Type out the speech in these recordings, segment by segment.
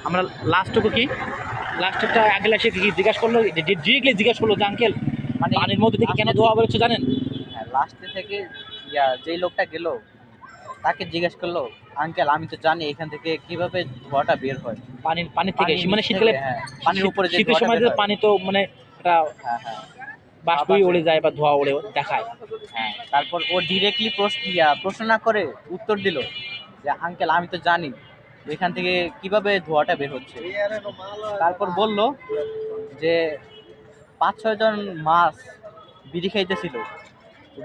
আমরা লাস্টটুকু কি লাস্টটা আঙ্কেল এসে কি জিজ্ঞাসা করলো, ডিরেক্টলি জিজ্ঞাসা করলো যে আঙ্কেল মানে পানির মধ্যে থেকে কেন ধোয়া বেরোচ্ছে জানেন? হ্যাঁ, লাস্টে থেকে যেই লোকটা গেল তাকে জিজ্ঞেস করলো, আঙ্কেল আমি তো জানি এখান থেকে কিভাবে ধোঁয়াটা বের হয়। পানির থেকে পানির মানে নিচ শীতকালে থেকে, হ্যাঁ, পানির উপরে যে শীতের ধোঁয়াটা সময় বের তো হয়। পানি তো মানে এটা হ্যাঁ হ্যাঁ বাষ্পই উড়ে যায় বা ধোঁয়া উড়ে দেখায়। হ্যাঁ, তারপর ও ডিরেক্টলি প্রশ্ন না করে উত্তর দিল যে আঙ্কেল আমি তো জানি এখান থেকে কিভাবে ধোঁয়াটা বের হচ্ছে। তারপর বলল যে 5-6 জন মাছ বিড়ি খাইতেছিল,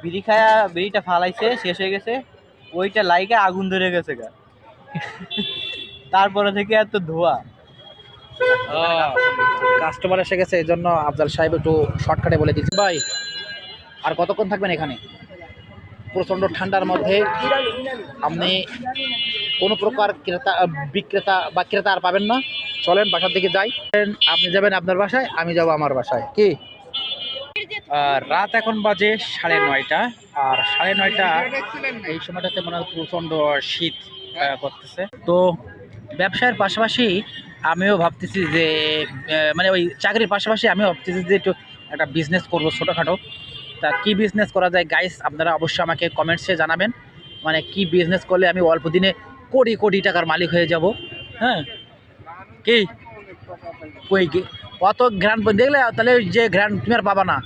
বিড়ি খায়া বিড়িটা ফালাইছে, শেষ হয়ে গেছে, ওইটা লাইগা আগুন ধরে গেছে গা। তারপরে থেকে এত ধোঁয়া। কাস্টমার এসে গেছে, এই জন্য আফজাল সাহেব একটু শর্টকাটে বলে দিচ্ছি। ভাই আর কতক্ষণ থাকবেন এখানে? প্রচণ্ড ঠান্ডার মধ্যে আপনি কোনো প্রকার বিক্রেতা বা ক্রেতা আর পাবেন না। চলেন বাসার দিকে যাই। আপনি যাবেন আপনার বাসায়, আমি যাব আমার বাসায়। কি রাত এখন বাজে 9:30, আর 9:30 এই সময়টাতে মনে হয় প্রচণ্ড শীত করতেছে। তো ব্যবসায়ের পাশাপাশি আমিও ভাবতেছি যে মানে ওই চাকরির পাশাপাশি আমিও ভাবতেছি যে একটু একটা বিজনেস করবো ছোটোখাটো। তা কী বিজনেস করা যায় গাইস, আপনারা অবশ্যই আমাকে কমেন্টসে জানাবেন। মানে কি বিজনেস করলে আমি অল্প দিনে কোটি কোটি টাকার মালিক হয়ে যাব। হ্যাঁ কি ওই অত গ্র্যান্ড দেখলে তাহলে যে গ্র্যান্ড তুমি আর পাবা না।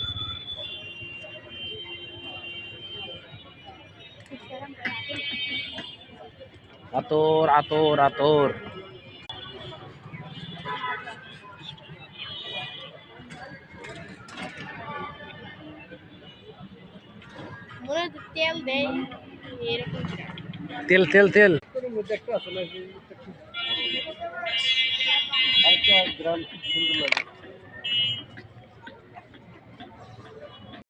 আতর আতর আতর তেল দেয় এরকম তেল তেল তেল সুন্দর লাগে।